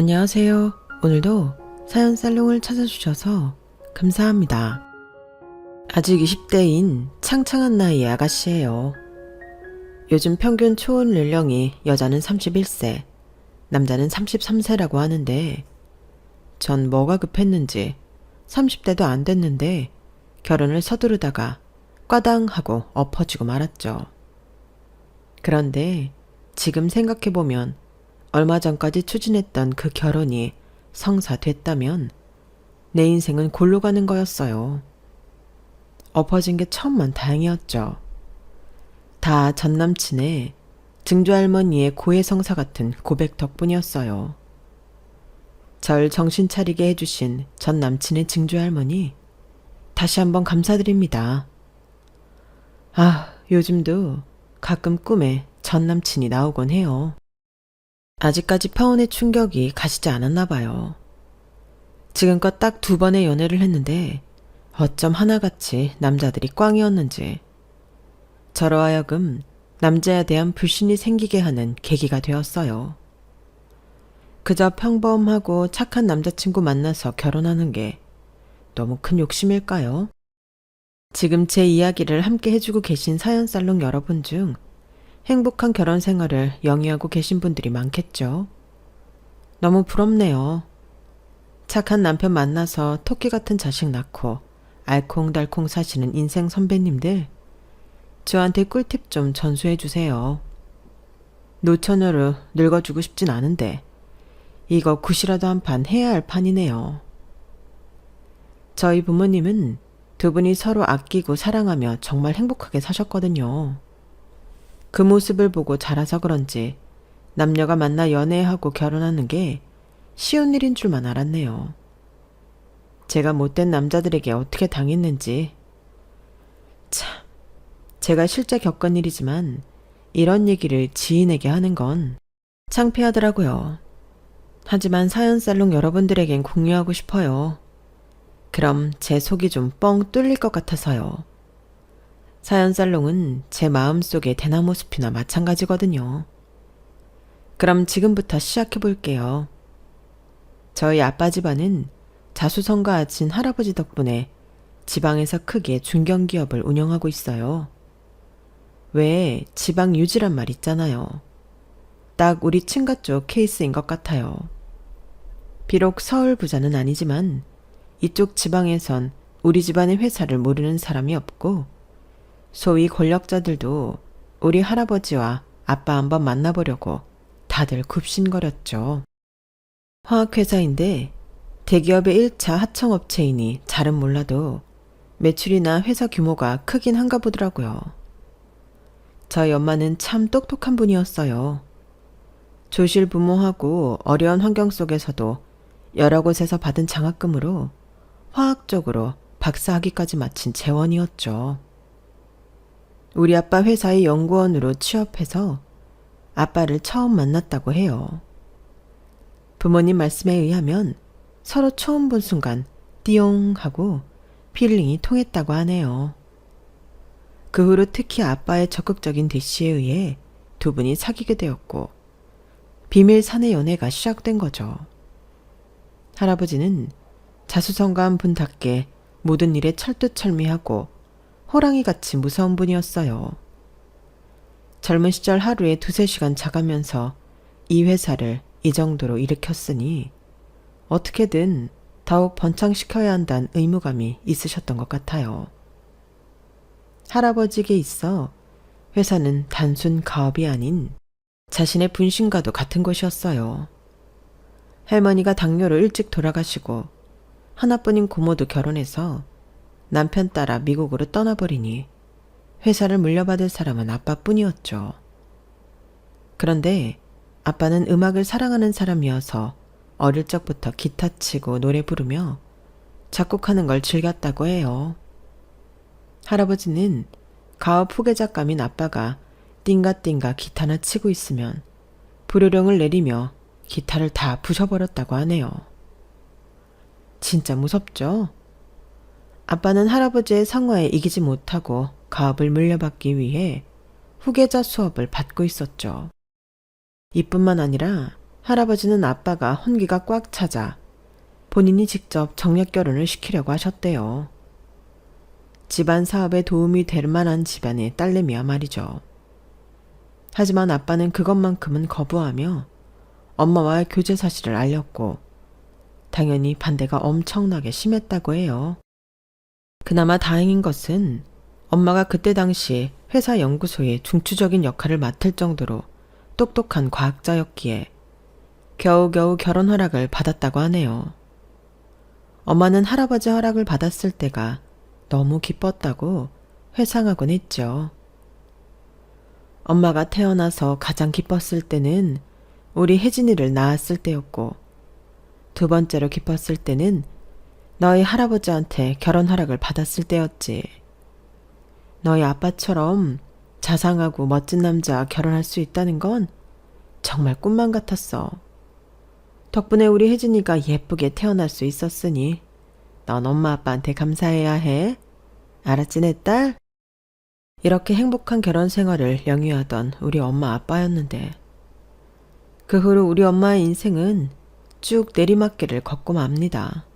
안녕하세요. 오늘도 사연 살롱을 찾아주셔서 감사합니다. 아직 20대인 창창한 나이의 아가씨예요. 요즘 평균 초혼 연령이 여자는 31세, 남자는 33세라고 하는데 전 뭐가 급했는지 30대도 안 됐는데 결혼을 서두르다가 꽈당 하고 엎어지고 말았죠. 그런데 지금 생각해보면 얼마 전까지 추진했던 그 결혼이 성사됐다면 내 인생은 골로 가는 거였어요. 엎어진 게 천만 다행이었죠. 다 전남친의 증조할머니의 고해성사 같은 고백 덕분이었어요. 절 정신 차리게 해주신 전 남친의 증조할머니, 다시 한번 감사드립니다. 요즘도 가끔 꿈에 전 남친이 나오곤 해요. 아직까지 파혼의 충격이 가시지 않았나 봐요. 지금껏 딱 2번의 연애를 했는데 어쩜 하나같이 남자들이 꽝이었는지 저로 하여금 남자에 대한 불신이 생기게 하는 계기가 되었어요. 그저 평범하고 착한 남자친구 만나서 결혼하는 게 너무 큰 욕심일까요? 지금 제 이야기를 함께 해주고 계신 사연살롱 여러분 중 행복한 결혼 생활을 영위하고 계신 분들이 많겠죠. 너무 부럽네요. 착한 남편 만나서 토끼 같은 자식 낳고 알콩달콩 사시는 인생 선배님들, 저한테 꿀팁 좀 전수해 주세요. 노처녀로 늙어주고 싶진 않은데 이거 굿이라도 한 판 해야 할 판이네요. 저희 부모님은 2분이 서로 아끼고 사랑하며 정말 행복하게 사셨거든요. 그 모습을 보고 자라서 그런지 남녀가 만나 연애하고 결혼하는 게 쉬운 일인 줄만 알았네요. 제가 못된 남자들에게 어떻게 당했는지. 참, 제가 실제 겪은 일이지만 이런 얘기를 지인에게 하는 건 창피하더라고요. 하지만 사연살롱 여러분들에겐 공유하고 싶어요. 그럼 제 속이 좀 뻥 뚫릴 것 같아서요. 사연살롱은 제 마음속의 대나무 숲이나 마찬가지거든요. 그럼 지금부터 시작해 볼게요. 저희 아빠 집안은 자수성가하신 할아버지 덕분에 지방에서 크게 중견기업을 운영하고 있어요. 왜 지방 유지란 말 있잖아요. 딱 우리 친가 쪽 케이스인 것 같아요. 비록 서울 부자는 아니지만 이쪽 지방에선 우리 집안의 회사를 모르는 사람이 없고 소위 권력자들도 우리 할아버지와 아빠 한번 만나보려고 다들 굽신거렸죠. 화학회사인데 대기업의 1차 하청업체이니 잘은 몰라도 매출이나 회사 규모가 크긴 한가 보더라고요. 저희 엄마는 참 똑똑한 분이었어요. 조실부모하고 어려운 환경 속에서도 여러 곳에서 받은 장학금으로 화학적으로 박사학위까지 마친 재원이었죠. 우리 아빠 회사의 연구원으로 취업해서 아빠를 처음 만났다고 해요. 부모님 말씀에 의하면 서로 처음 본 순간 띠용 하고 필링이 통했다고 하네요. 그 후로 특히 아빠의 적극적인 대시에 의해 2분이 사귀게 되었고 비밀 사내 연애가 시작된 거죠. 할아버지는 자수성가한 분답게 모든 일에 철두철미하고 호랑이같이 무서운 분이었어요. 젊은 시절 하루에 2-3시간 자가면서 이 회사를 이 정도로 일으켰으니 어떻게든 더욱 번창시켜야 한다는 의무감이 있으셨던 것 같아요. 할아버지에게 있어 회사는 단순 가업이 아닌 자신의 분신과도 같은 것이었어요. 할머니가 당뇨로 일찍 돌아가시고 하나뿐인 고모도 결혼해서 남편 따라 미국으로 떠나버리니 회사를 물려받을 사람은 아빠뿐이었죠. 그런데 아빠는 음악을 사랑하는 사람이어서 어릴 적부터 기타 치고 노래 부르며 작곡하는 걸 즐겼다고 해요. 할아버지는 가업 후계자감인 아빠가 띵가띵가 기타나 치고 있으면 불효령을 내리며 기타를 다 부셔버렸다고 하네요. 진짜 무섭죠? 아빠는 할아버지의 상화에 이기지 못하고 가업을 물려받기 위해 후계자 수업을 받고 있었죠. 이뿐만 아니라 할아버지는 아빠가 혼기가 꽉 차자 본인이 직접 정략 결혼을 시키려고 하셨대요. 집안 사업에 도움이 될 만한 집안의 딸내미야 말이죠. 하지만 아빠는 그것만큼은 거부하며 엄마와 교제 사실을 알렸고 당연히 반대가 엄청나게 심했다고 해요. 그나마 다행인 것은 엄마가 그때 당시 회사 연구소의 중추적인 역할을 맡을 정도로 똑똑한 과학자였기에 겨우겨우 결혼 허락을 받았다고 하네요. 엄마는 할아버지 허락을 받았을 때가 너무 기뻤다고 회상하곤 했죠. 엄마가 태어나서 가장 기뻤을 때는 우리 혜진이를 낳았을 때였고, 두 번째로 기뻤을 때는 너희 할아버지한테 결혼 허락을 받았을 때였지. 너희 아빠처럼 자상하고 멋진 남자와 결혼할 수 있다는 건 정말 꿈만 같았어. 덕분에 우리 혜진이가 예쁘게 태어날 수 있었으니 넌 엄마 아빠한테 감사해야 해. 알았지 내 딸? 이렇게 행복한 결혼 생활을 영위하던 우리 엄마 아빠였는데 그 후로 우리 엄마의 인생은 쭉 내리막길을 걷고 맙니다.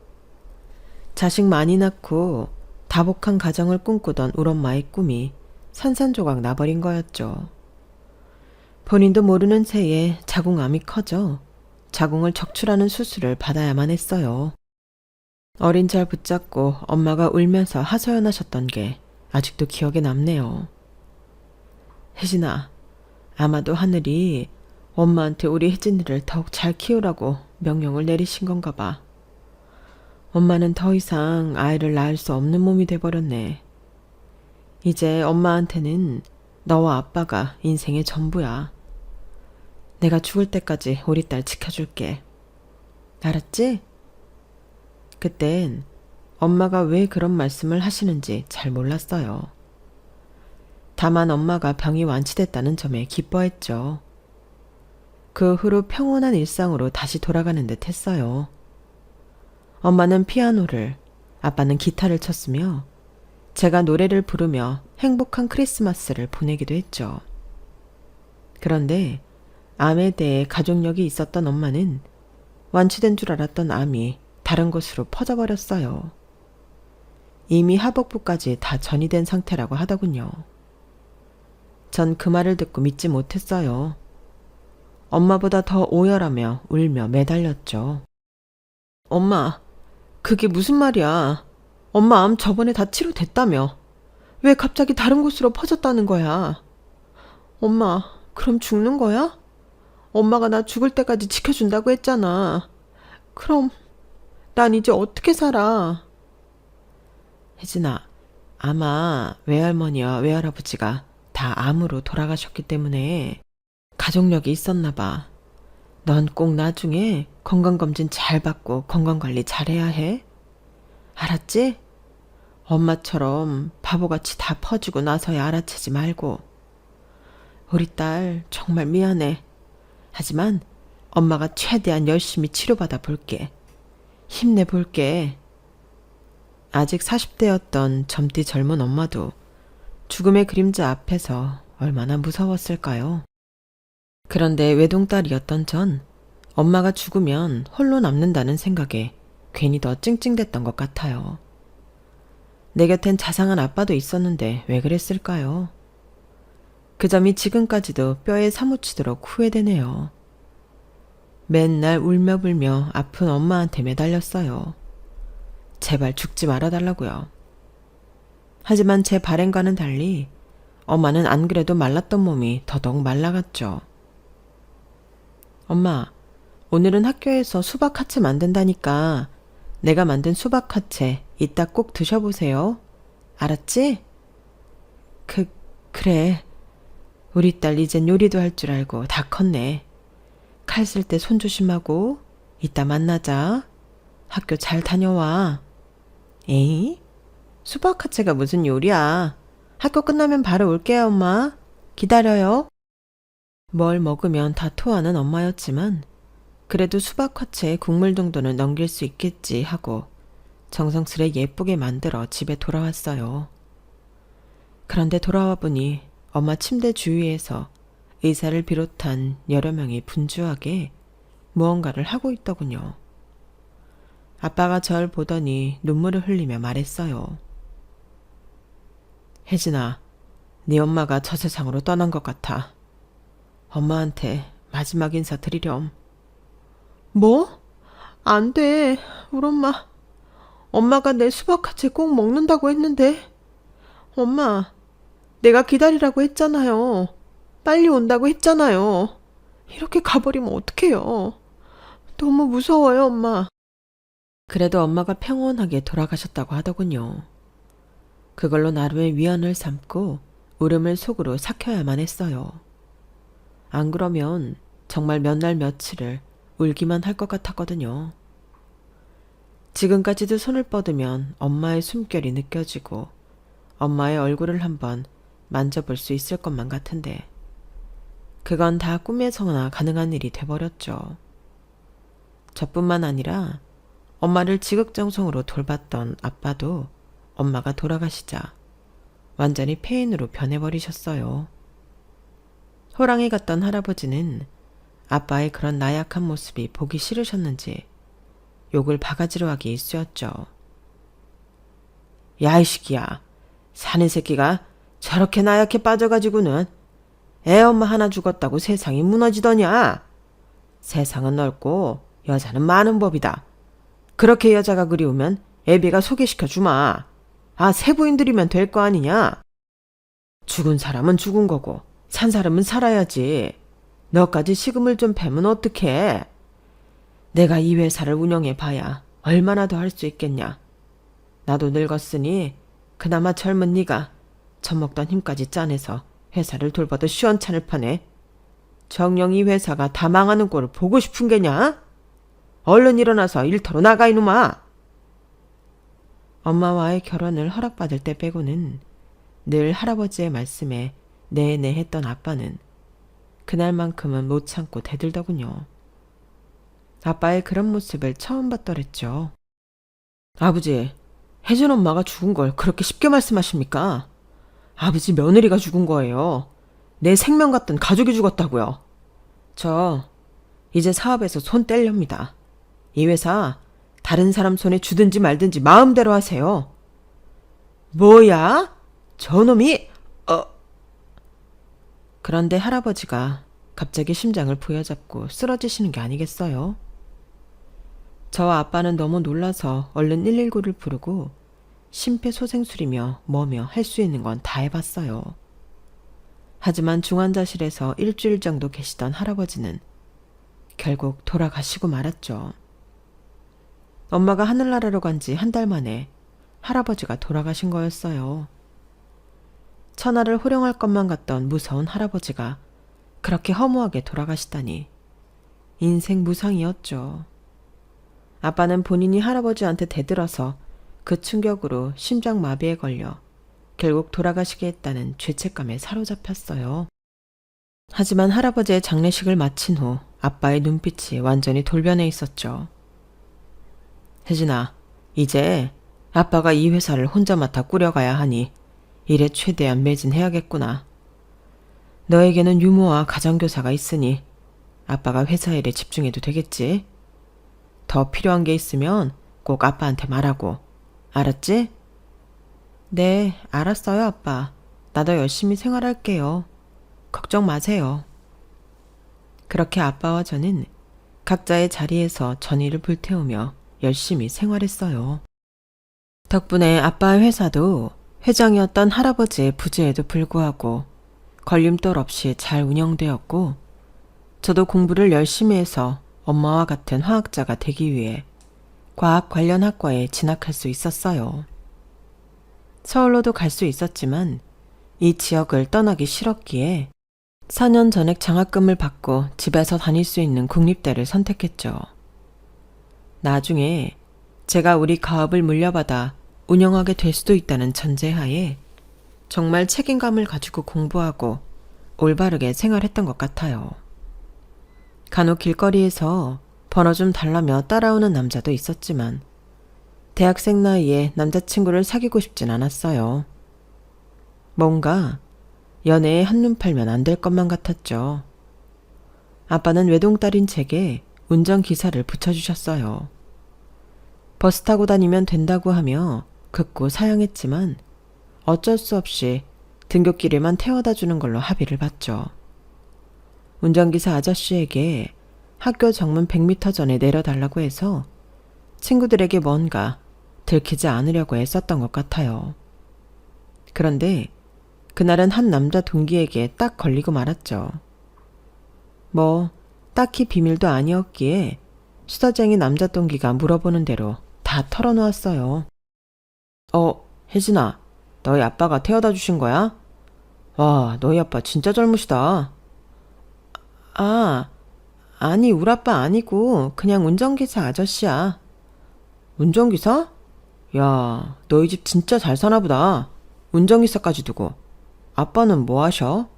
자식 많이 낳고 다복한 가정을 꿈꾸던 우리 엄마의 꿈이 산산조각 나버린 거였죠. 본인도 모르는 새에 자궁암이 커져 자궁을 적출하는 수술을 받아야만 했어요. 어린 잘 붙잡고 엄마가 울면서 하소연하셨던 게 아직도 기억에 남네요. 혜진아, 아마도 하늘이 엄마한테 우리 혜진이를 더욱 잘 키우라고 명령을 내리신 건가 봐. 엄마는 더 이상 아이를 낳을 수 없는 몸이 돼버렸네. 이제 엄마한테는 너와 아빠가 인생의 전부야. 내가 죽을 때까지 우리 딸 지켜줄게. 알았지? 그땐 엄마가 왜 그런 말씀을 하시는지 잘 몰랐어요. 다만 엄마가 병이 완치됐다는 점에 기뻐했죠. 그 후로 평온한 일상으로 다시 돌아가는 듯 했어요. 엄마는 피아노를, 아빠는 기타를 쳤으며 제가 노래를 부르며 행복한 크리스마스를 보내기도 했죠. 그런데 암에 대해 가족력이 있었던 엄마는 완치된 줄 알았던 암이 다른 곳으로 퍼져버렸어요. 이미 하복부까지 다 전이된 상태라고 하더군요. 전 그 말을 듣고 믿지 못했어요. 엄마보다 더 오열하며 울며 매달렸죠. 엄마, 그게 무슨 말이야? 엄마 암 저번에 다 치료됐다며. 왜 갑자기 다른 곳으로 퍼졌다는 거야? 엄마, 그럼 죽는 거야? 엄마가 나 죽을 때까지 지켜준다고 했잖아. 그럼 난 이제 어떻게 살아? 혜진아, 아마 외할머니와 외할아버지가 다 암으로 돌아가셨기 때문에 가족력이 있었나 봐. 넌 꼭 나중에 건강검진 잘 받고 건강관리 잘해야 해. 알았지? 엄마처럼 바보같이 다 퍼지고 나서야 알아채지 말고. 우리 딸 정말 미안해. 하지만 엄마가 최대한 열심히 치료받아 볼게. 힘내 볼게. 아직 40대였던 젊디 젊은 엄마도 죽음의 그림자 앞에서 얼마나 무서웠을까요? 그런데 외동딸이었던 전 엄마가 죽으면 홀로 남는다는 생각에 괜히 더 찡찡댔던 것 같아요. 내 곁엔 자상한 아빠도 있었는데 왜 그랬을까요? 그 점이 지금까지도 뼈에 사무치도록 후회되네요. 맨날 울며 불며 아픈 엄마한테 매달렸어요. 제발 죽지 말아달라고요. 하지만 제 바램과는 달리 엄마는 안 그래도 말랐던 몸이 더더욱 말라갔죠. 엄마, 오늘은 학교에서 수박 하체 만든다니까 내가 만든 수박 하체 이따 꼭 드셔보세요. 알았지? 그래. 우리 딸 이젠 요리도 할 줄 알고 다 컸네. 칼 쓸 때 손 조심하고 이따 만나자. 학교 잘 다녀와. 에이? 수박 하체가 무슨 요리야. 학교 끝나면 바로 올게요, 엄마. 기다려요. 뭘 먹으면 다 토하는 엄마였지만 그래도 수박 화채에 국물 정도는 넘길 수 있겠지 하고 정성스레 예쁘게 만들어 집에 돌아왔어요. 그런데 돌아와 보니 엄마 침대 주위에서 의사를 비롯한 여러 명이 분주하게 무언가를 하고 있더군요. 아빠가 절 보더니 눈물을 흘리며 말했어요. 혜진아, 네 엄마가 저 세상으로 떠난 것 같아. 엄마한테 마지막 인사 드리렴. 뭐? 안 돼, 우리 엄마. 엄마가 내 수박화채 꼭 먹는다고 했는데. 엄마, 내가 기다리라고 했잖아요. 빨리 온다고 했잖아요. 이렇게 가버리면 어떡해요. 너무 무서워요, 엄마. 그래도 엄마가 평온하게 돌아가셨다고 하더군요. 그걸로 나름의 위안을 삼고 울음을 속으로 삭혀야만 했어요. 안 그러면 정말 몇 날 며칠을 울기만 할 것 같았거든요. 지금까지도 손을 뻗으면 엄마의 숨결이 느껴지고 엄마의 얼굴을 한번 만져볼 수 있을 것만 같은데 그건 다 꿈에서나 가능한 일이 돼버렸죠. 저뿐만 아니라 엄마를 지극정성으로 돌봤던 아빠도 엄마가 돌아가시자 완전히 폐인으로 변해버리셨어요. 호랑이 같던 할아버지는 아빠의 그런 나약한 모습이 보기 싫으셨는지 욕을 바가지로 하기 일쑤였죠. 야, 이 새끼야. 사내 새끼가 저렇게 나약해 빠져가지고는 애 엄마 하나 죽었다고 세상이 무너지더냐. 세상은 넓고 여자는 많은 법이다. 그렇게 여자가 그리우면 애비가 소개시켜 주마. 아, 세부인들이면 될 거 아니냐. 죽은 사람은 죽은 거고 산 사람은 살아야지. 너까지 식음을 좀 패면 어떡해. 내가 이 회사를 운영해 봐야 얼마나 더 할 수 있겠냐. 나도 늙었으니 그나마 젊은 네가 젖먹던 힘까지 짜내서 회사를 돌봐도 시원찮을 판에 정녕 이 회사가 다 망하는 꼴을 보고 싶은 게냐? 얼른 일어나서 일터로 나가 이놈아. 엄마와의 결혼을 허락받을 때 빼고는 늘 할아버지의 말씀에 네네 했던 아빠는 그날만큼은 못 참고 대들더군요. 아빠의 그런 모습을 처음 봤더랬죠. 아버지, 혜진 엄마가 죽은 걸 그렇게 쉽게 말씀하십니까? 아버지 며느리가 죽은 거예요. 내 생명 같던 가족이 죽었다고요. 저 이제 사업에서 손 뗄렵니다. 이 회사 다른 사람 손에 주든지 말든지 마음대로 하세요. 뭐야? 저놈이... 그런데 할아버지가 갑자기 심장을 부여잡고 쓰러지시는 게 아니겠어요? 저와 아빠는 너무 놀라서 얼른 119를 부르고 심폐소생술이며 뭐며 할 수 있는 건 다 해봤어요. 하지만 중환자실에서 일주일 정도 계시던 할아버지는 결국 돌아가시고 말았죠. 엄마가 하늘나라로 간 지 한 달 만에 할아버지가 돌아가신 거였어요. 천하를 호령할 것만 같던 무서운 할아버지가 그렇게 허무하게 돌아가시다니 인생 무상이었죠. 아빠는 본인이 할아버지한테 대들어서 그 충격으로 심장마비에 걸려 결국 돌아가시게 했다는 죄책감에 사로잡혔어요. 하지만 할아버지의 장례식을 마친 후 아빠의 눈빛이 완전히 돌변해 있었죠. 혜진아, 이제 아빠가 이 회사를 혼자 맡아 꾸려가야 하니 일에 최대한 매진해야겠구나. 너에게는 유모와 가정교사가 있으니 아빠가 회사 일에 집중해도 되겠지? 더 필요한 게 있으면 꼭 아빠한테 말하고. 알았지? 네, 알았어요, 아빠. 나도 열심히 생활할게요. 걱정 마세요. 그렇게 아빠와 저는 각자의 자리에서 전의를 불태우며 열심히 생활했어요. 덕분에 아빠의 회사도 회장이었던 할아버지의 부재에도 불구하고 걸림돌 없이 잘 운영되었고 저도 공부를 열심히 해서 엄마와 같은 화학자가 되기 위해 과학 관련 학과에 진학할 수 있었어요. 서울로도 갈 수 있었지만 이 지역을 떠나기 싫었기에 4년 전액 장학금을 받고 집에서 다닐 수 있는 국립대를 선택했죠. 나중에 제가 우리 가업을 물려받아 운영하게 될 수도 있다는 전제하에 정말 책임감을 가지고 공부하고 올바르게 생활했던 것 같아요. 간혹 길거리에서 번호 좀 달라며 따라오는 남자도 있었지만 대학생 나이에 남자친구를 사귀고 싶진 않았어요. 뭔가 연애에 한눈 팔면 안 될 것만 같았죠. 아빠는 외동딸인 제게 운전기사를 붙여주셨어요. 버스 타고 다니면 된다고 하며 극구 사양했지만 어쩔 수 없이 등굣길에만 태워다 주는 걸로 합의를 봤죠. 운전기사 아저씨에게 학교 정문 100m 전에 내려달라고 해서 친구들에게 뭔가 들키지 않으려고 애썼던 것 같아요. 그런데 그날은 한 남자 동기에게 딱 걸리고 말았죠. 뭐 딱히 비밀도 아니었기에 수다쟁이 남자 동기가 물어보는 대로 다 털어놓았어요. 혜진아, 너희 아빠가 태워다 주신 거야? 와, 너희 아빠 진짜 젊으시다. 아니 우리 아빠 아니고 그냥 운전기사 아저씨야. 운전기사? 야, 너희 집 진짜 잘 사나 보다. 운전기사까지 두고. 아빠는 뭐 하셔?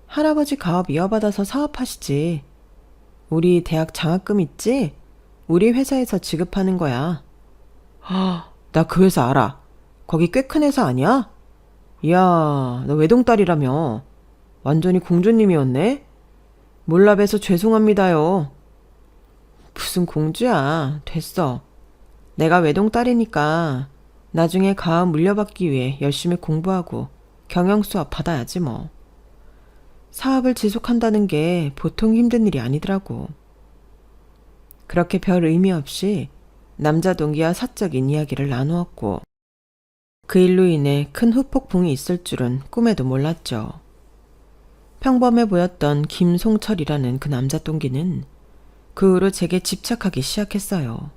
할아버지 가업 이어받아서 사업하시지. 우리 대학 장학금 있지? 우리 회사에서 지급하는 거야. 나 그 회사 알아. 거기 꽤 큰 회사 아니야? 이야, 너 외동딸이라며. 완전히 공주님이었네? 몰라 봬서 죄송합니다요. 무슨 공주야. 됐어. 내가 외동딸이니까 나중에 가업 물려받기 위해 열심히 공부하고 경영수업 받아야지 뭐. 사업을 지속한다는 게 보통 힘든 일이 아니더라고. 그렇게 별 의미 없이 남자 동기와 사적인 이야기를 나누었고 그 일로 인해 큰 후폭풍이 있을 줄은 꿈에도 몰랐죠. 평범해 보였던 김송철이라는 그 남자 동기는 그 후로 제게 집착하기 시작했어요.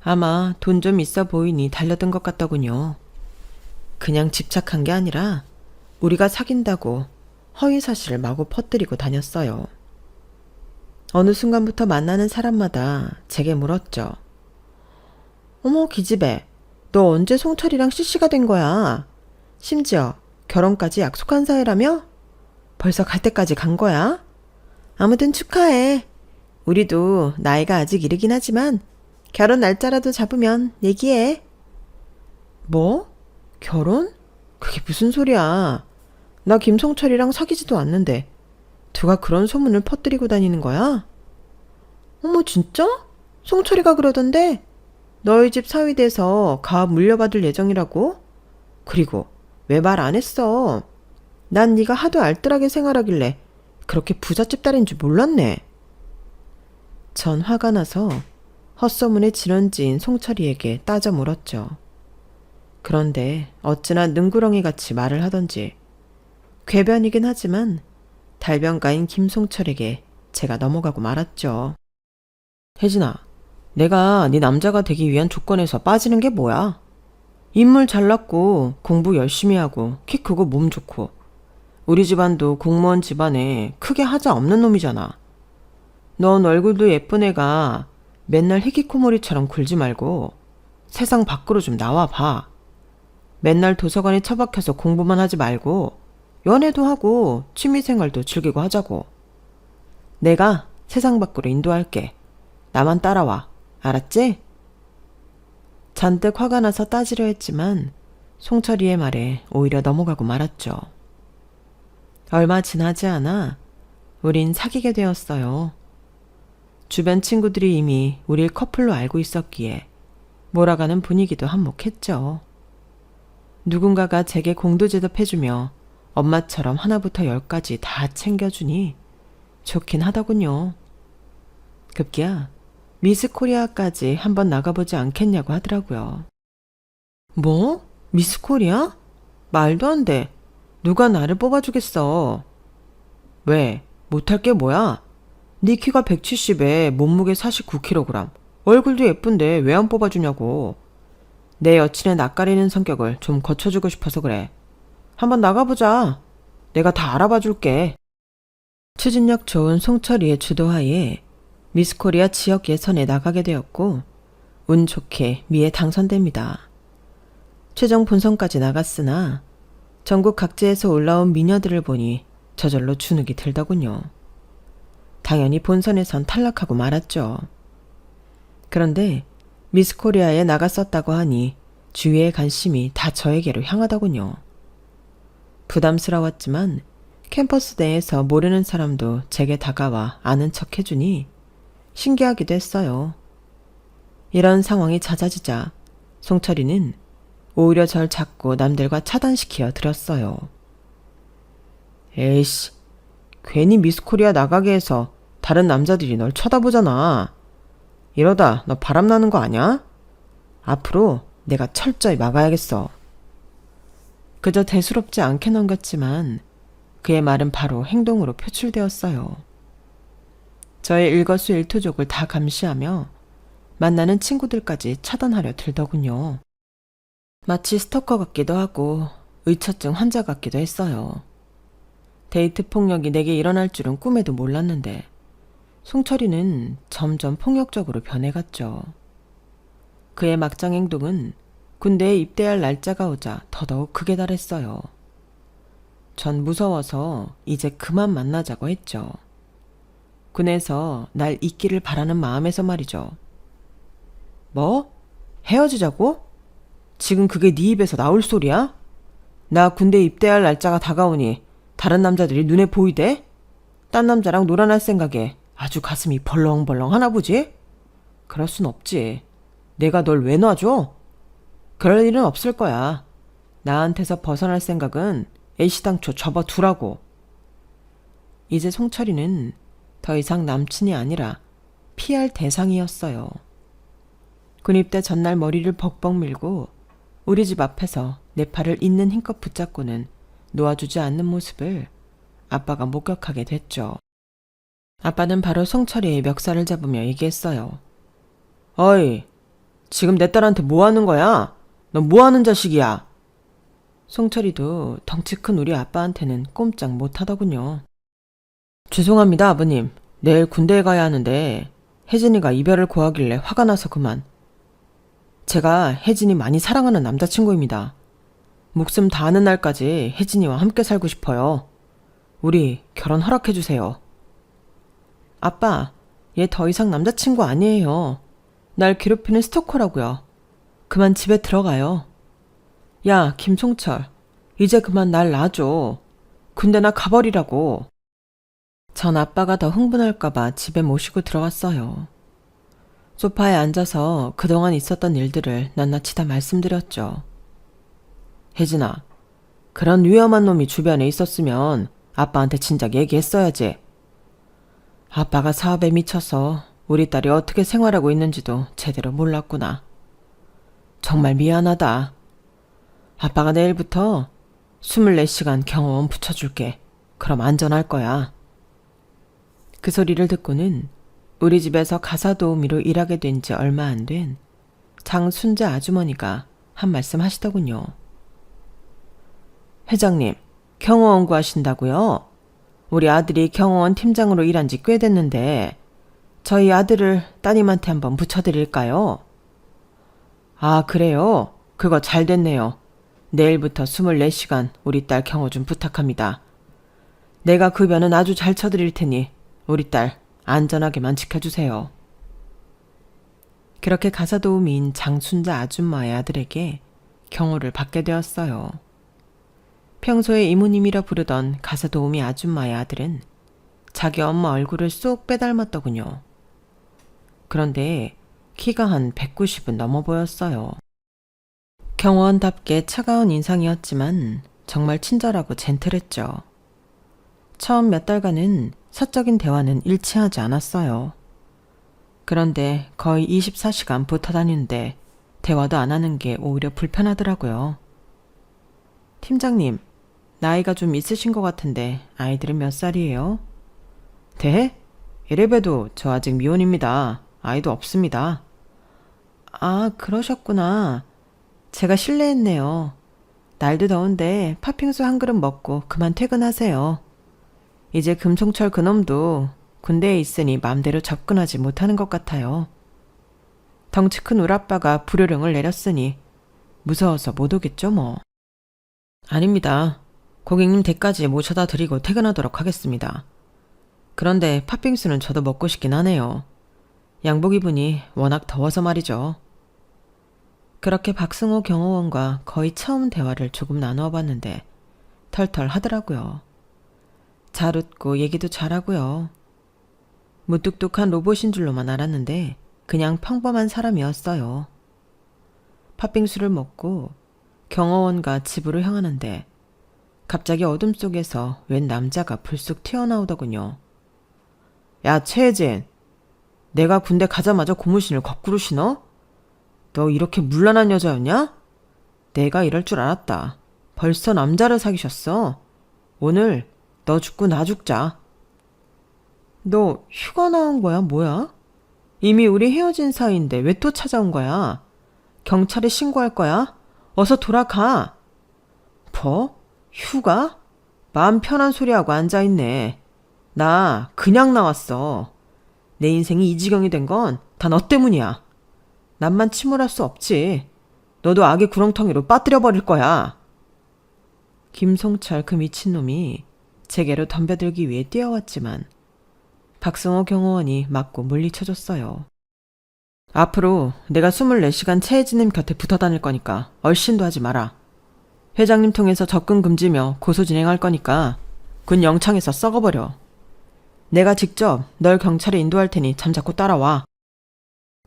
아마 돈 좀 있어 보이니 달려든 것 같더군요. 그냥 집착한 게 아니라 우리가 사귄다고 허위 사실을 마구 퍼뜨리고 다녔어요. 어느 순간부터 만나는 사람마다 제게 물었죠. 어머 기집애, 너 언제 송철이랑 CC가 된 거야? 심지어 결혼까지 약속한 사이라며? 벌써 갈 때까지 간 거야? 아무튼 축하해. 우리도 나이가 아직 이르긴 하지만 결혼 날짜라도 잡으면 얘기해. 뭐? 결혼? 그게 무슨 소리야. 나 김송철이랑 사귀지도 않는데 누가 그런 소문을 퍼뜨리고 다니는 거야? 어머 진짜? 송철이가 그러던데 너희 집 사위돼서 가업 물려받을 예정이라고? 그리고 왜 말 안 했어? 난 네가 하도 알뜰하게 생활하길래 그렇게 부잣집 딸인 줄 몰랐네. 전 화가 나서 헛소문에 지런지인 송철이에게 따져 물었죠. 그런데 어찌나 능구렁이같이 말을 하던지 궤변이긴 하지만 달변가인 김송철에게 제가 넘어가고 말았죠. 혜진아, 내가 네 남자가 되기 위한 조건에서 빠지는 게 뭐야? 인물 잘났고 공부 열심히 하고 키 크고 몸 좋고 우리 집안도 공무원 집안에 크게 하자 없는 놈이잖아. 넌 얼굴도 예쁜 애가 맨날 희귀코머리처럼 굴지 말고 세상 밖으로 좀 나와봐. 맨날 도서관에 처박혀서 공부만 하지 말고 연애도 하고 취미생활도 즐기고 하자고. 내가 세상 밖으로 인도할게. 나만 따라와. 알았지? 잔뜩 화가 나서 따지려 했지만 송철이의 말에 오히려 넘어가고 말았죠. 얼마 지나지 않아 우린 사귀게 되었어요. 주변 친구들이 이미 우릴 커플로 알고 있었기에 몰아가는 분위기도 한몫했죠. 누군가가 제게 공도제답해주며 엄마처럼 하나부터 열까지 다 챙겨주니 좋긴 하더군요. 급기야 미스코리아까지 한번 나가보지 않겠냐고 하더라고요. 뭐? 미스코리아? 말도 안 돼. 누가 나를 뽑아주겠어. 왜? 못할 게 뭐야? 네 키가 170에 몸무게 49kg. 얼굴도 예쁜데 왜 안 뽑아주냐고. 내 여친의 낯가리는 성격을 좀 거쳐주고 싶어서 그래. 한번 나가보자. 내가 다 알아봐 줄게. 추진력 좋은 송철이의 주도하에 미스코리아 지역 예선에 나가게 되었고 운 좋게 미에 당선됩니다. 최종 본선까지 나갔으나 전국 각지에서 올라온 미녀들을 보니 저절로 주눅이 들더군요. 당연히 본선에선 탈락하고 말았죠. 그런데 미스코리아에 나갔었다고 하니 주위의 관심이 다 저에게로 향하더군요. 부담스러웠지만 캠퍼스 내에서 모르는 사람도 제게 다가와 아는 척 해주니 신기하기도 했어요. 이런 상황이 잦아지자 송철이는 오히려 절 자꾸 남들과 차단시켜 들었어요. 에이씨, 괜히 미스코리아 나가게 해서 다른 남자들이 널 쳐다보잖아. 이러다 너 바람나는 거 아냐? 앞으로 내가 철저히 막아야겠어. 그저 대수롭지 않게 넘겼지만 그의 말은 바로 행동으로 표출되었어요. 저의 일거수일투족을 다 감시하며 만나는 친구들까지 차단하려 들더군요. 마치 스토커 같기도 하고 의처증 환자 같기도 했어요. 데이트 폭력이 내게 일어날 줄은 꿈에도 몰랐는데 송철이는 점점 폭력적으로 변해갔죠. 그의 막장 행동은 군대에 입대할 날짜가 오자 더더욱 극에 달했어요. 전 무서워서 이제 그만 만나자고 했죠. 군에서 날 잊기를 바라는 마음에서 말이죠. 뭐? 헤어지자고? 지금 그게 네 입에서 나올 소리야? 나 군대 입대할 날짜가 다가오니 다른 남자들이 눈에 보이대? 딴 남자랑 놀아날 생각에 아주 가슴이 벌렁벌렁 하나 보지? 그럴 순 없지. 내가 널 왜 놔줘? 그럴 일은 없을 거야. 나한테서 벗어날 생각은 애시당초 접어두라고. 이제 송철이는 더 이상 남친이 아니라 피할 대상이었어요. 군입대 전날 머리를 벅벅 밀고 우리 집 앞에서 내 팔을 있는 힘껏 붙잡고는 놓아주지 않는 모습을 아빠가 목격하게 됐죠. 아빠는 바로 송철이의 멱살을 잡으며 얘기했어요. 어이, 지금 내 딸한테 뭐 하는 거야? 너 뭐 하는 자식이야? 송철이도 덩치 큰 우리 아빠한테는 꼼짝 못하더군요. 죄송합니다, 아버님. 내일 군대에 가야 하는데 혜진이가 이별을 고하길래 화가 나서 그만. 제가 혜진이 많이 사랑하는 남자친구입니다. 목숨 다하는 날까지 혜진이와 함께 살고 싶어요. 우리 결혼 허락해주세요. 아빠, 얘 더 이상 남자친구 아니에요. 날 괴롭히는 스토커라고요. 그만 집에 들어가요. 야, 김송철, 이제 그만 날 놔줘. 군대나 가버리라고. 전 아빠가 더 흥분할까봐 집에 모시고 들어갔어요. 소파에 앉아서 그동안 있었던 일들을 낱낱이 다 말씀드렸죠. 혜진아, 그런 위험한 놈이 주변에 있었으면 아빠한테 진작 얘기했어야지. 아빠가 사업에 미쳐서 우리 딸이 어떻게 생활하고 있는지도 제대로 몰랐구나. 정말 미안하다. 아빠가 내일부터 24시간 경호원 붙여줄게. 그럼 안전할 거야. 그 소리를 듣고는 우리 집에서 가사 도우미로 일하게 된 지 얼마 안 된 장순자 아주머니가 한 말씀 하시더군요. 회장님, 경호원 구하신다고요? 우리 아들이 경호원 팀장으로 일한 지 꽤 됐는데 저희 아들을 따님한테 한번 붙여드릴까요? 아, 그래요? 그거 잘 됐네요. 내일부터 24시간 우리 딸 경호 좀 부탁합니다. 내가 급여는 아주 잘 쳐드릴 테니 우리 딸 안전하게만 지켜주세요. 그렇게 가사도우미인 장순자 아줌마의 아들에게 경호를 받게 되었어요. 평소에 이모님이라 부르던 가사도우미 아줌마의 아들은 자기 엄마 얼굴을 쏙 빼닮았더군요. 그런데 키가 한 190은 넘어 보였어요. 경호원답게 차가운 인상이었지만 정말 친절하고 젠틀했죠. 처음 몇 달간은 사적인 대화는 일치하지 않았어요. 그런데 거의 24시간 붙어 다니는데 대화도 안 하는 게 오히려 불편하더라고요. 팀장님, 나이가 좀 있으신 것 같은데 아이들은 몇 살이에요? 네? 이래봬도 저 아직 미혼입니다. 아이도 없습니다. 아, 그러셨구나. 제가 실례했네요. 날도 더운데 팥빙수 한 그릇 먹고 그만 퇴근하세요. 이제 금송철 그놈도 군대에 있으니 맘대로 접근하지 못하는 것 같아요. 덩치 큰 울아빠가 불효령을 내렸으니 무서워서 못 오겠죠 뭐. 아닙니다. 고객님 댁까지 모셔다 드리고 퇴근하도록 하겠습니다. 그런데 팥빙수는 저도 먹고 싶긴 하네요. 양복 입으니 워낙 더워서 말이죠. 그렇게 박승호 경호원과 거의 처음 대화를 조금 나누어 봤는데 털털 하더라고요. 잘 웃고 얘기도 잘하고요. 무뚝뚝한 로봇인 줄로만 알았는데 그냥 평범한 사람이었어요. 팥빙수를 먹고 경호원과 집으로 향하는데 갑자기 어둠 속에서 웬 남자가 불쑥 튀어나오더군요. 야, 최혜진. 내가 군대 가자마자 고무신을 거꾸로 신어? 너 이렇게 문란한 여자였냐? 내가 이럴 줄 알았다. 벌써 남자를 사귀셨어. 오늘 너 죽고 나 죽자. 너 휴가 나온 거야, 뭐야? 이미 우리 헤어진 사이인데 왜 또 찾아온 거야? 경찰에 신고할 거야? 어서 돌아가. 뭐? 휴가? 마음 편한 소리하고 앉아있네. 나 그냥 나왔어. 내 인생이 이 지경이 된 건 다 너 때문이야. 남만 침울할 수 없지. 너도 악의 구렁텅이로 빠뜨려버릴 거야. 김송철 그 미친놈이 제게로 덤벼들기 위해 뛰어왔지만 박성호 경호원이 맞고 물리쳐줬어요. 앞으로 내가 24시간 최혜진님 곁에 붙어 다닐 거니까 얼씬도 하지 마라. 회장님 통해서 접근 금지며 고소 진행할 거니까 군 영창에서 썩어버려. 내가 직접 널 경찰에 인도할 테니 잠자코 따라와.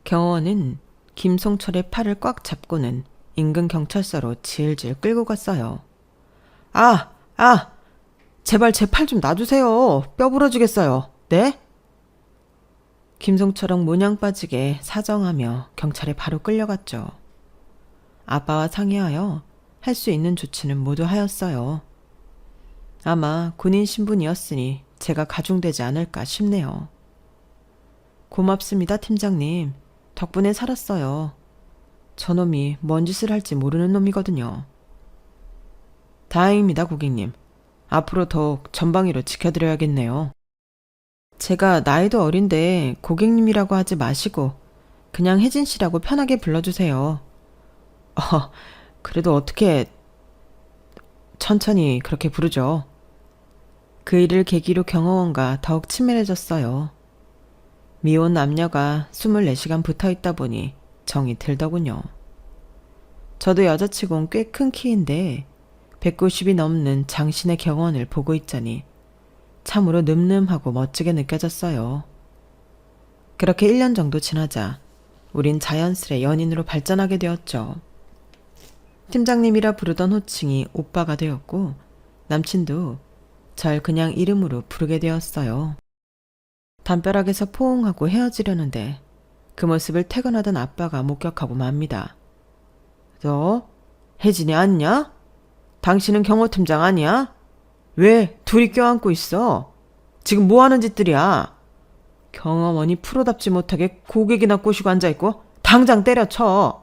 경호원은 김송철의 팔을 꽉 잡고는 인근 경찰서로 질질 끌고 갔어요. 제발 제 팔 좀 놔주세요. 뼈 부러지겠어요. 네? 김송철은 모냥 빠지게 사정하며 경찰에 바로 끌려갔죠. 아빠와 상의하여 할 수 있는 조치는 모두 하였어요. 아마 군인 신분이었으니 제가 가중되지 않을까 싶네요. 고맙습니다, 팀장님. 덕분에 살았어요. 저놈이 뭔 짓을 할지 모르는 놈이거든요. 다행입니다, 고객님. 앞으로 더욱 전방위로 지켜드려야겠네요. 제가 나이도 어린데 고객님이라고 하지 마시고 그냥 혜진 씨라고 편하게 불러주세요. 그래도 어떻게 천천히 그렇게 부르죠. 그 일을 계기로 경호원과 더욱 친밀해졌어요. 미혼 남녀가 24시간 붙어있다 보니 정이 들더군요. 저도 여자치곤 꽤 큰 키인데 190이 넘는 장신의 경호원을 보고 있자니 참으로 늠름하고 멋지게 느껴졌어요. 그렇게 1년 정도 지나자 우린 자연스레 연인으로 발전하게 되었죠. 팀장님이라 부르던 호칭이 오빠가 되었고 남친도 절 그냥 이름으로 부르게 되었어요. 담벼락에서 포옹하고 헤어지려는데 그 모습을 퇴근하던 아빠가 목격하고 맙니다. 너 혜진이 아니냐? 당신은 경호팀장 아니야? 왜 둘이 껴안고 있어? 지금 뭐하는 짓들이야? 경호원이 프로답지 못하게 고객이나 꼬시고 앉아있고 당장 때려쳐.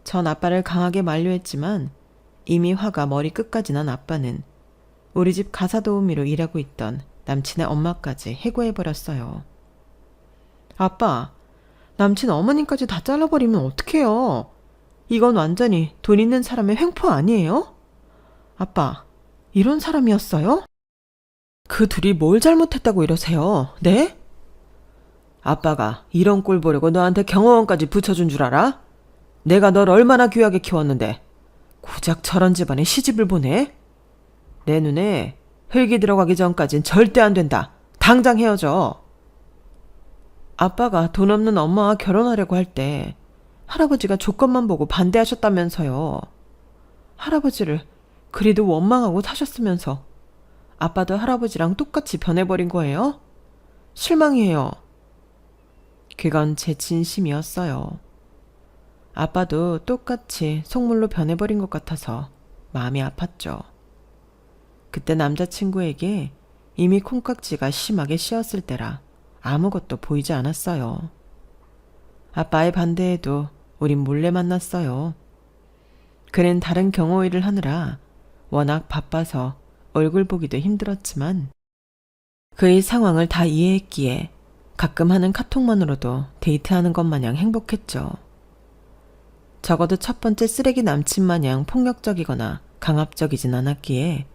전 아빠를 강하게 만류했지만 이미 화가 머리 끝까지 난 아빠는 우리 집 가사도우미로 일하고 있던 남친의 엄마까지 해고해버렸어요. 아빠, 남친 어머님까지 다 잘라버리면 어떡해요? 이건 완전히 돈 있는 사람의 횡포 아니에요? 아빠, 이런 사람이었어요? 그 둘이 뭘 잘못했다고 이러세요? 네? 아빠가 이런 꼴 보려고 너한테 경호원까지 붙여준 줄 알아? 내가 널 얼마나 귀하게 키웠는데 고작 저런 집안에 시집을 보내? 내 눈에 흙이 들어가기 전까진 절대 안 된다. 당장 헤어져. 아빠가 돈 없는 엄마와 결혼하려고 할 때 할아버지가 조건만 보고 반대하셨다면서요. 할아버지를 그리도 원망하고 사셨으면서 아빠도 할아버지랑 똑같이 변해버린 거예요? 실망이에요. 그건 제 진심이었어요. 아빠도 똑같이 속물로 변해버린 것 같아서 마음이 아팠죠. 그때 남자친구에게 이미 콩깍지가 심하게 씌었을 때라 아무것도 보이지 않았어요. 아빠의 반대에도 우린 몰래 만났어요. 그는 다른 경호 일을 하느라 워낙 바빠서 얼굴 보기도 힘들었지만 그의 상황을 다 이해했기에 가끔 하는 카톡만으로도 데이트하는 것 마냥 행복했죠. 적어도 첫 번째 쓰레기 남친 마냥 폭력적이거나 강압적이진 않았기에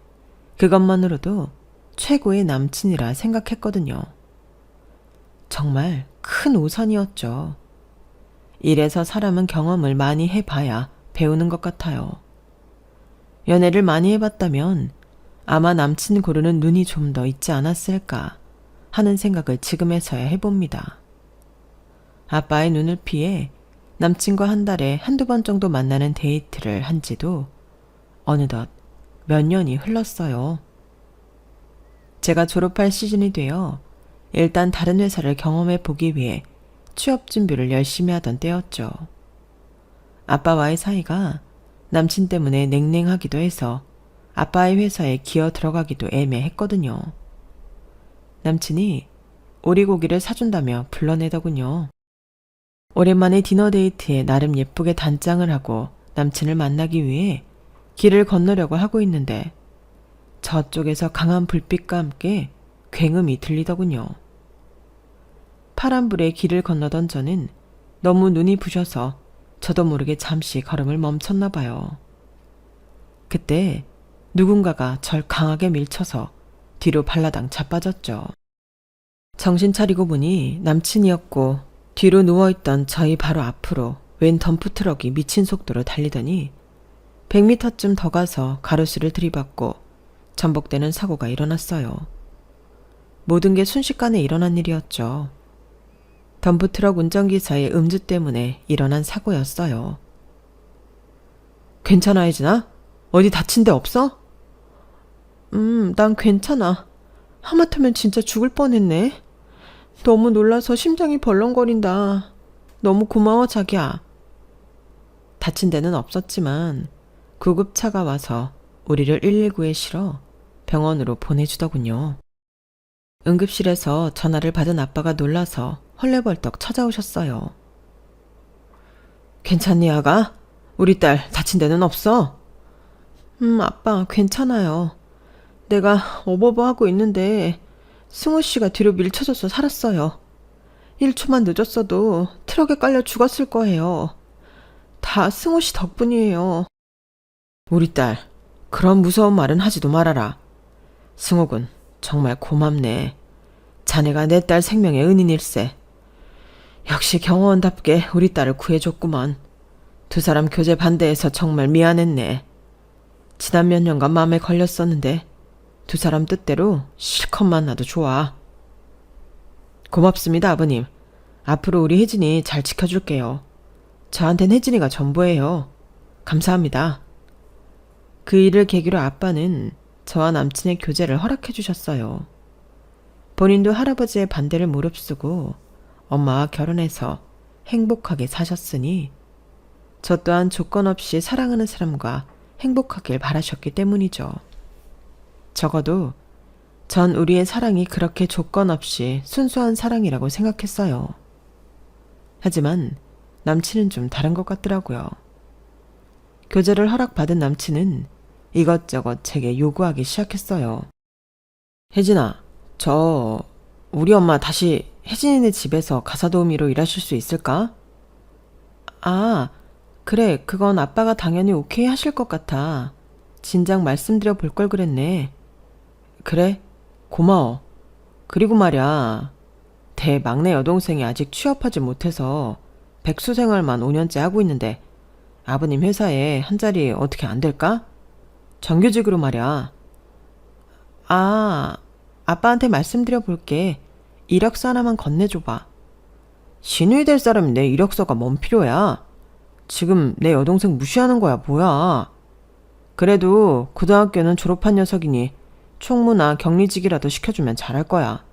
그것만으로도 최고의 남친이라 생각했거든요. 정말 큰 우선이었죠. 이래서 사람은 경험을 많이 해봐야 배우는 것 같아요. 연애를 많이 해봤다면 아마 남친 고르는 눈이 좀 더 있지 않았을까 하는 생각을 지금에서야 해봅니다. 아빠의 눈을 피해 남친과 한 달에 한두 번 정도 만나는 데이트를 한 지도 어느덧 몇 년이 흘렀어요. 제가 졸업할 시즌이 되어 일단 다른 회사를 경험해 보기 위해 취업 준비를 열심히 하던 때였죠. 아빠와의 사이가 남친 때문에 냉랭하기도 해서 아빠의 회사에 기어 들어가기도 애매했거든요. 남친이 오리고기를 사준다며 불러내더군요. 오랜만에 디너 데이트에 나름 예쁘게 단장을 하고 남친을 만나기 위해 길을 건너려고 하고 있는데 저쪽에서 강한 불빛과 함께 굉음이 들리더군요. 파란불에 길을 건너던 저는 너무 눈이 부셔서 저도 모르게 잠시 걸음을 멈췄나 봐요. 그때 누군가가 절 강하게 밀쳐서 뒤로 발라당 자빠졌죠. 정신 차리고 보니 남친이었고 뒤로 누워있던 저희 바로 앞으로 웬 덤프트럭이 미친 속도로 달리더니 100m쯤 더 가서 가로수를 들이받고 전복되는 사고가 일어났어요. 모든 게 순식간에 일어난 일이었죠. 덤프트럭 운전기사의 음주 때문에 일어난 사고였어요. 괜찮아, 혜진아? 어디 다친 데 없어? 난 괜찮아. 하마터면 진짜 죽을 뻔했네. 너무 놀라서 심장이 벌렁거린다. 너무 고마워, 자기야. 다친 데는 없었지만 구급차가 와서 우리를 119에 실어 병원으로 보내주더군요. 응급실에서 전화를 받은 아빠가 놀라서 헐레벌떡 찾아오셨어요. 괜찮니, 아가? 우리 딸 다친 데는 없어? 아빠, 괜찮아요. 내가 어버버하고 있는데 승우 씨가 뒤로 밀쳐져서 살았어요. 1초만 늦었어도 트럭에 깔려 죽었을 거예요. 다 승우 씨 덕분이에요. 우리 딸, 그런 무서운 말은 하지도 말아라. 승우군, 정말 고맙네. 자네가 내 딸 생명의 은인일세. 역시 경호원답게 우리 딸을 구해줬구먼. 두 사람 교제 반대해서 정말 미안했네. 지난 몇 년간 마음에 걸렸었는데 두 사람 뜻대로 실컷 만나도 좋아. 고맙습니다, 아버님. 앞으로 우리 혜진이 잘 지켜줄게요. 저한텐 혜진이가 전부예요. 감사합니다. 그 일을 계기로 아빠는 저와 남친의 교제를 허락해 주셨어요. 본인도 할아버지의 반대를 무릅쓰고 엄마와 결혼해서 행복하게 사셨으니 저 또한 조건 없이 사랑하는 사람과 행복하길 바라셨기 때문이죠. 적어도 전 우리의 사랑이 그렇게 조건 없이 순수한 사랑이라고 생각했어요. 하지만 남친은 좀 다른 것 같더라고요. 교제를 허락받은 남친은 이것저것 제게 요구하기 시작했어요. 혜진아, 우리 엄마 다시 혜진이네 집에서 가사도우미로 일하실 수 있을까? 아, 그래, 그건 아빠가 당연히 오케이 하실 것 같아. 진작 말씀드려 볼 걸 그랬네. 그래, 고마워. 그리고 말야, 대막내 여동생이 아직 취업하지 못해서 백수 생활만 5년째 하고 있는데 아버님 회사에 한 자리 어떻게 안 될까? 정규직으로 말야. 아, 아빠한테 말씀드려 볼게. 이력서 하나만 건네줘봐. 신우이 될 사람이 내 이력서가 뭔 필요야? 지금 내 여동생 무시하는 거야, 뭐야? 그래도 고등학교는 졸업한 녀석이니 총무나 격리직이라도 시켜주면 잘할 거야.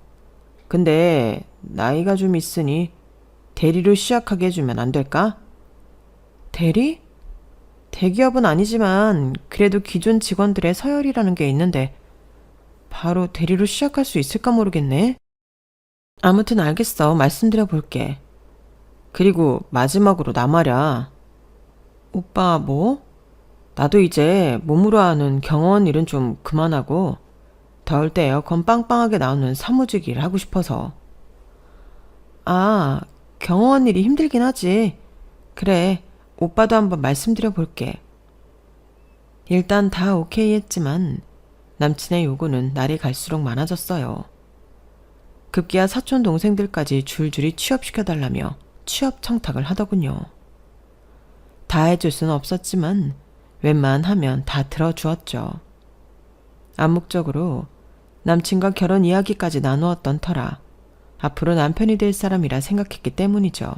근데 나이가 좀 있으니 대리로 시작하게 해주면 안 될까? 대리? 대기업은 아니지만 그래도 기존 직원들의 서열이라는 게 있는데 바로 대리로 시작할 수 있을까 모르겠네. 아무튼 알겠어. 말씀드려 볼게. 그리고 마지막으로 나 말야. 오빠 뭐? 나도 이제 몸으로 하는 경호원 일은 좀 그만하고 더울 때 에어컨 빵빵하게 나오는 사무직 일 하고 싶어서. 아, 경호원 일이 힘들긴 하지. 그래, 오빠도 한번 말씀드려 볼게. 일단 다 오케이 했지만 남친의 요구는 날이 갈수록 많아졌어요. 급기야 사촌 동생들까지 줄줄이 취업시켜달라며 취업 청탁을 하더군요. 다 해줄 수는 없었지만 웬만하면 다 들어주었죠. 암묵적으로 남친과 결혼 이야기까지 나누었던 터라 앞으로 남편이 될 사람이라 생각했기 때문이죠.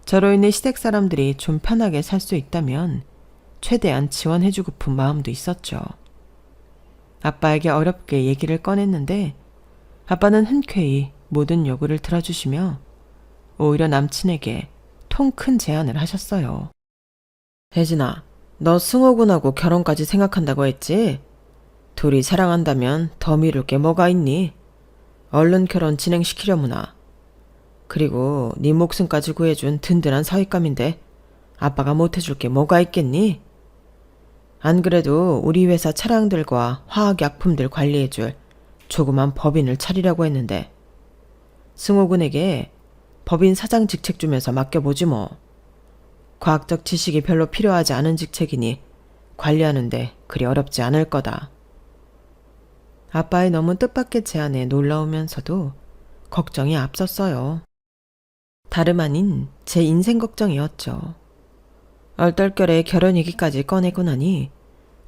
저로 인해 시댁 사람들이 좀 편하게 살 수 있다면 최대한 지원해주고픈 마음도 있었죠. 아빠에게 어렵게 얘기를 꺼냈는데 아빠는 흔쾌히 모든 요구를 들어주시며 오히려 남친에게 통 큰 제안을 하셨어요. 혜진아, 너 승호군하고 결혼까지 생각한다고 했지? 둘이 사랑한다면 더 미룰 게 뭐가 있니? 얼른 결혼 진행시키려무나. 그리고 네 목숨까지 구해준 든든한 사윗감인데 아빠가 못해줄 게 뭐가 있겠니? 안 그래도 우리 회사 차량들과 화학약품들 관리해줄 조그만 법인을 차리려고 했는데 승호군에게 법인 사장 직책 주면서 맡겨보지 뭐. 과학적 지식이 별로 필요하지 않은 직책이니 관리하는데 그리 어렵지 않을 거다. 아빠의 너무 뜻밖의 제안에 놀라우면서도 걱정이 앞섰어요. 다름 아닌 제 인생 걱정이었죠. 얼떨결에 결혼 얘기까지 꺼내고 나니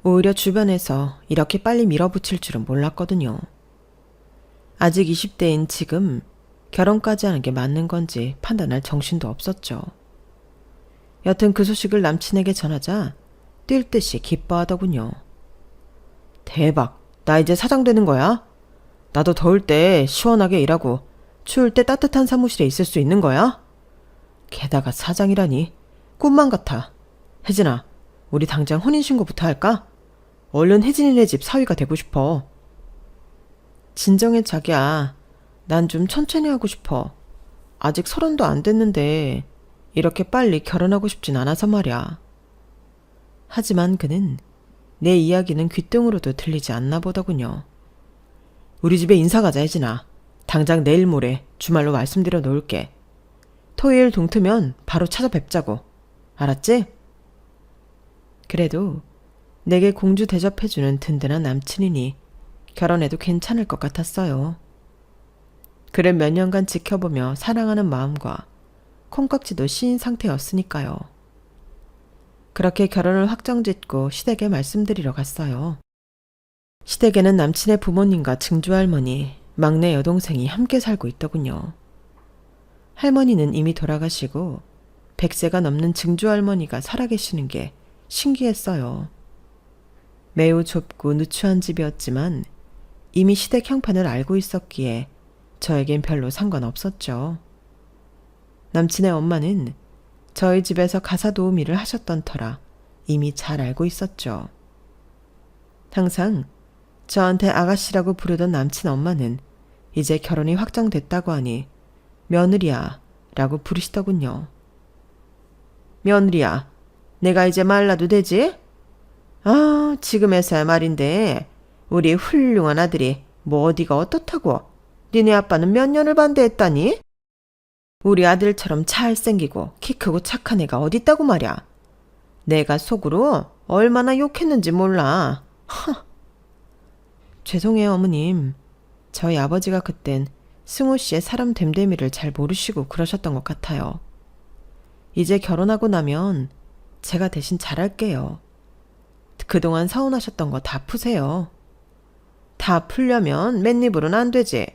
오히려 주변에서 이렇게 빨리 밀어붙일 줄은 몰랐거든요. 아직 20대인 지금 결혼까지 하는 게 맞는 건지 판단할 정신도 없었죠. 여튼 그 소식을 남친에게 전하자 뛸 듯이 기뻐하더군요. 대박, 나 이제 사장 되는 거야? 나도 더울 때 시원하게 일하고 추울 때 따뜻한 사무실에 있을 수 있는 거야? 게다가 사장이라니 꿈만 같아. 혜진아, 우리 당장 혼인신고부터 할까? 얼른 혜진이네 집 사위가 되고 싶어. 진정해 자기야. 난 좀 천천히 하고 싶어. 아직 30도 안 됐는데 이렇게 빨리 결혼하고 싶진 않아서 말이야. 하지만 그는 내 이야기는 귓등으로도 들리지 않나 보더군요. 우리 집에 인사 가자 혜진아. 당장 내일 모레 주말로 말씀드려 놓을게. 토요일 동트면 바로 찾아뵙자고. 알았지? 그래도 내게 공주 대접해주는 든든한 남친이니 결혼해도 괜찮을 것 같았어요. 그를 몇 년간 지켜보며 사랑하는 마음과 콩깍지도 씌인 상태였으니까요. 그렇게 결혼을 확정짓고 시댁에 말씀드리러 갔어요. 시댁에는 남친의 부모님과 증조할머니, 막내 여동생이 함께 살고 있더군요. 할머니는 이미 돌아가시고 100세가 넘는 증조할머니가 살아계시는 게 신기했어요. 매우 좁고 누추한 집이었지만 이미 시댁 형편을 알고 있었기에 저에겐 별로 상관없었죠. 남친의 엄마는 저희 집에서 가사 도우미 일을 하셨던 터라 이미 잘 알고 있었죠. 항상 저한테 아가씨라고 부르던 남친 엄마는 이제 결혼이 확정됐다고 하니 며느리야 라고 부르시더군요. 며느리야, 내가 이제 말라도 되지? 아, 지금에서야 말인데 우리 훌륭한 아들이 뭐 어디가 어떻다고? 니네 아빠는 몇 년을 반대했다니? 우리 아들처럼 잘생기고 키 크고 착한 애가 어딨다고 말이야. 내가 속으로 얼마나 욕했는지 몰라. 허. 죄송해요 어머님. 저희 아버지가 그땐 승우 씨의 사람 됨됨이를 잘 모르시고 그러셨던 것 같아요. 이제 결혼하고 나면 제가 대신 잘할게요. 그동안 서운하셨던 거 다 푸세요. 다 풀려면 맨입으로는 안 되지.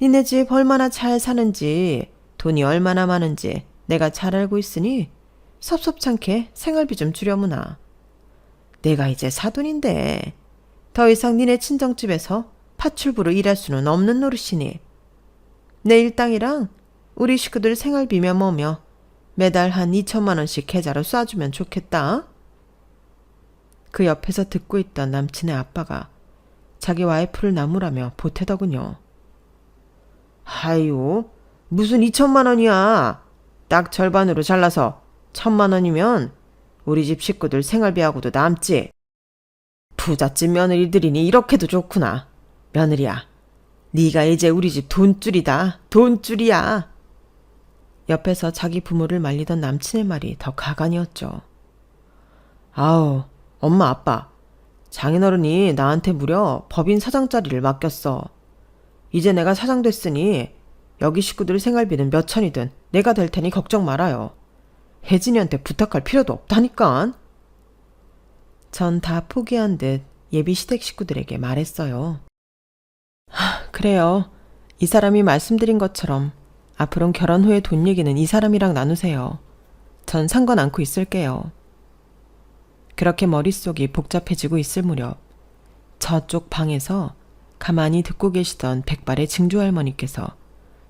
니네 집 얼마나 잘 사는지 돈이 얼마나 많은지 내가 잘 알고 있으니 섭섭찮게 생활비 좀 주려무나. 내가 이제 사돈인데 더 이상 니네 친정집에서 파출부로 일할 수는 없는 노릇이니 내 일당이랑 우리 식구들 생활비며 뭐며 매달 한 2천만 원씩 계좌로 쏴주면 좋겠다. 그 옆에서 듣고 있던 남친의 아빠가 자기 와이프를 나무라며 보태더군요. 하유, 무슨 2천만 원이야. 딱 절반으로 잘라서 1,000만 원이면 우리 집 식구들 생활비하고도 남지. 부잣집 며느리들이니 이렇게도 좋구나. 며느리야, 네가 이제 우리 집 돈줄이다. 돈줄이야. 옆에서 자기 부모를 말리던 남친의 말이 더 가관이었죠. 아우, 엄마 아빠, 장인어른이 나한테 무려 법인 사장 자리를 맡겼어. 이제 내가 사장 됐으니 여기 식구들 생활비는 몇 천이든 내가 될 테니 걱정 말아요. 혜진이한테 부탁할 필요도 없다니까. 전 다 포기한 듯 예비 시댁 식구들에게 말했어요. 그래요. 이 사람이 말씀드린 것처럼 앞으론 결혼 후에 돈 얘기는 이 사람이랑 나누세요. 전 상관 않고 있을게요. 그렇게 머릿속이 복잡해지고 있을 무렵 저쪽 방에서 가만히 듣고 계시던 백발의 증조할머니께서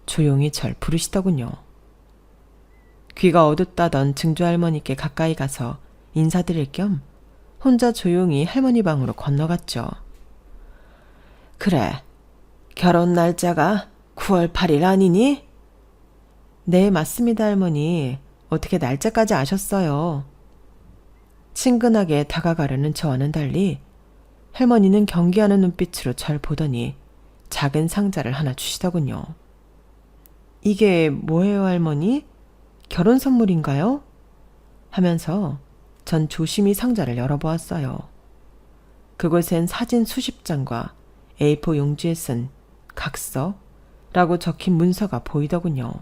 조용히 절 부르시더군요. 귀가 어둡다던 증조할머니께 가까이 가서 인사드릴 겸 혼자 조용히 할머니 방으로 건너갔죠. 그래, 결혼 날짜가 9월 8일 아니니? 네, 맞습니다, 할머니. 어떻게 날짜까지 아셨어요? 친근하게 다가가려는 저와는 달리 할머니는 경계하는 눈빛으로 절 보더니 작은 상자를 하나 주시더군요. 이게 뭐예요, 할머니? 결혼 선물인가요? 하면서 전 조심히 상자를 열어보았어요. 그곳엔 사진 수십 장과 A4 용지에 쓴 각서라고 적힌 문서가 보이더군요.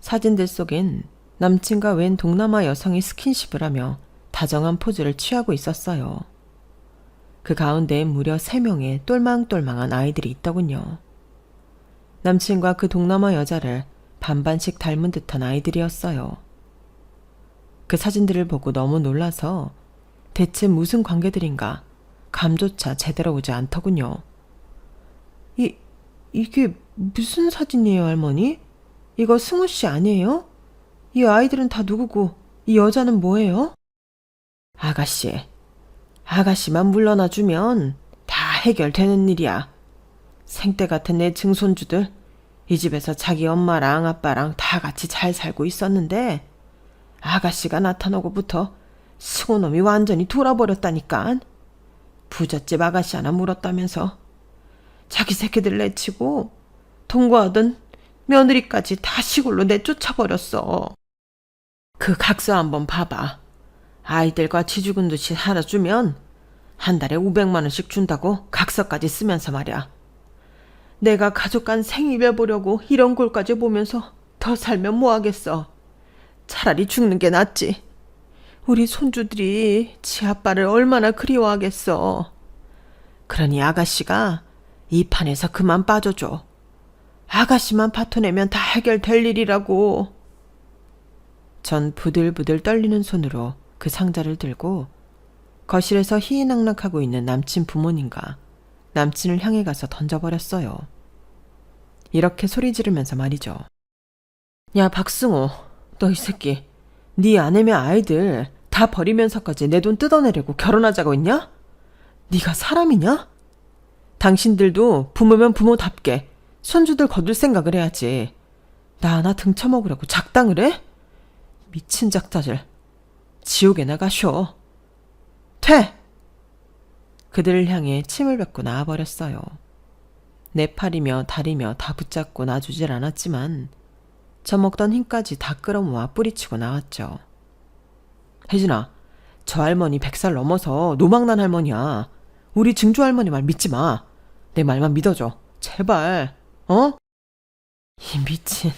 사진들 속엔 남친과 웬 동남아 여성이 스킨십을 하며 다정한 포즈를 취하고 있었어요. 그 가운데엔 무려 3명의 똘망똘망한 아이들이 있더군요. 남친과 그 동남아 여자를 반반씩 닮은 듯한 아이들이었어요. 그 사진들을 보고 너무 놀라서 대체 무슨 관계들인가 감조차 제대로 오지 않더군요. 이게 무슨 사진이에요, 할머니? 이거 승우 씨 아니에요? 이 아이들은 다 누구고 이 여자는 뭐예요? 아가씨만 물러나주면 다 해결되는 일이야. 생때 같은 내 증손주들 이 집에서 자기 엄마랑 아빠랑 다 같이 잘 살고 있었는데 아가씨가 나타나고부터 승우놈이 완전히 돌아버렸다니깐. 부잣집 아가씨 하나 물었다면서 자기 새끼들 내치고 동거하던 며느리까지 다 시골로 내쫓아버렸어. 그 각서 한번 봐봐. 아이들과 쥐죽은 듯이 살아주면 한 달에 500만 원씩 준다고 각서까지 쓰면서 말이야. 내가 가족 간 생이별 보려고 이런 꼴까지 보면서 더 살면 뭐하겠어. 차라리 죽는 게 낫지. 우리 손주들이 지 아빠를 얼마나 그리워하겠어. 그러니 아가씨가 이 판에서 그만 빠져줘. 아가씨만 파토내면 다 해결될 일이라고. 전 부들부들 떨리는 손으로 그 상자를 들고 거실에서 희희낙낙하고 있는 남친 부모님과 남친을 향해 가서 던져버렸어요. 이렇게 소리 지르면서 말이죠. 야, 박승호, 너 이 새끼, 네 아내며 아이들 다 버리면서까지 내 돈 뜯어내려고 결혼하자고 했냐? 네가 사람이냐? 당신들도 부모면 부모답게 손주들 거둘 생각을 해야지. 나 하나 등쳐먹으려고 작당을 해? 미친 작자들. 지옥에 나가쇼. 퇴! 그들을 향해 침을 뱉고 나와버렸어요. 내 팔이며 다리며 다 붙잡고 놔주질 않았지만 저 먹던 힘까지 다 끌어모아 뿌리치고 나왔죠. 혜진아, 저 할머니 100살 넘어서 노망난 할머니야. 우리 증조 할머니 말 믿지 마. 내 말만 믿어줘. 제발. 어? 이 미친.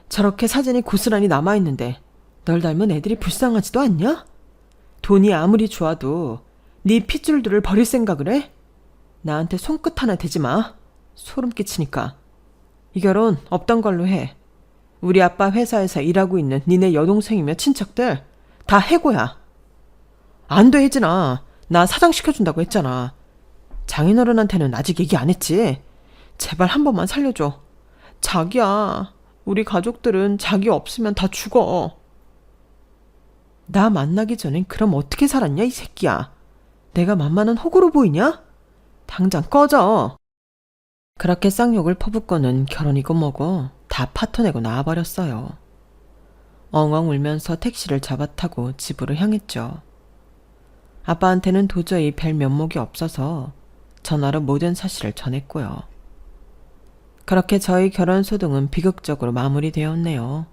저렇게 사진이 고스란히 남아있는데 널 닮은 애들이 불쌍하지도 않냐? 돈이 아무리 좋아도 네 핏줄들을 버릴 생각을 해? 나한테 손끝 하나 대지 마. 소름 끼치니까. 이 결혼 없던 걸로 해. 우리 아빠 회사에서 일하고 있는 니네 여동생이며 친척들 다 해고야. 안 돼, 혜진아. 나 사장시켜준다고 했잖아. 장인어른한테는 아직 얘기 안 했지? 제발 한 번만 살려줘. 자기야, 우리 가족들은 자기 없으면 다 죽어. 나 만나기 전엔 그럼 어떻게 살았냐, 이 새끼야. 내가 만만한 호구로 보이냐? 당장 꺼져. 그렇게 쌍욕을 퍼붓고는 결혼이고 뭐고 다 파토내고 나와버렸어요. 엉엉 울면서 택시를 잡아타고 집으로 향했죠. 아빠한테는 도저히 뵐 면목이 없어서 전화로 모든 사실을 전했고요. 그렇게 저희 결혼 소동은 비극적으로 마무리되었네요.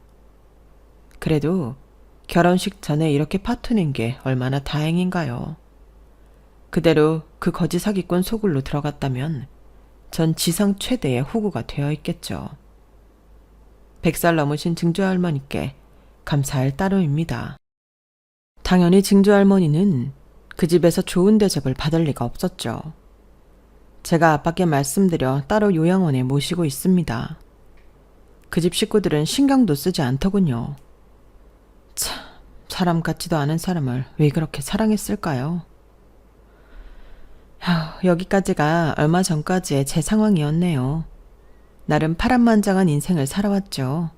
그래도 결혼식 전에 이렇게 파토낸 게 얼마나 다행인가요. 그대로 그 거지 사기꾼 소굴로 들어갔다면 전 지상 최대의 호구가 되어 있겠죠. 100살 넘으신 증조할머니께 감사할 따름입니다. 당연히 증조할머니는 그 집에서 좋은 대접을 받을 리가 없었죠. 제가 아빠께 말씀드려 따로 요양원에 모시고 있습니다. 그 집 식구들은 신경도 쓰지 않더군요. 참, 사람 같지도 않은 사람을 왜 그렇게 사랑했을까요? 여기까지가 얼마 전까지의 제 상황이었네요. 나름 파란만장한 인생을 살아왔죠.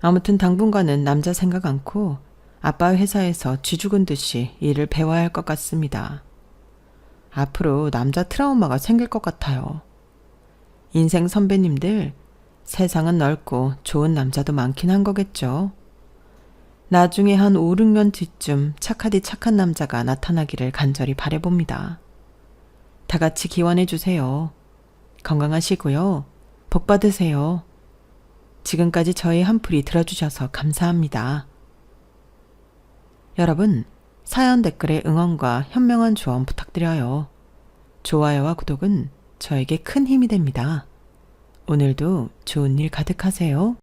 아무튼 당분간은 남자 생각 않고 아빠 회사에서 쥐 죽은 듯이 일을 배워야 할 것 같습니다. 앞으로 남자 트라우마가 생길 것 같아요. 인생 선배님들, 세상은 넓고 좋은 남자도 많긴 한 거겠죠. 나중에 한 5, 6년 뒤쯤 착하디 착한 남자가 나타나기를 간절히 바라봅니다. 다 같이 기원해 주세요. 건강하시고요. 복 받으세요. 지금까지 저희 한풀이 들어주셔서 감사합니다. 여러분, 사연 댓글에 응원과 현명한 조언 부탁드려요. 좋아요와 구독은 저에게 큰 힘이 됩니다. 오늘도 좋은 일 가득하세요.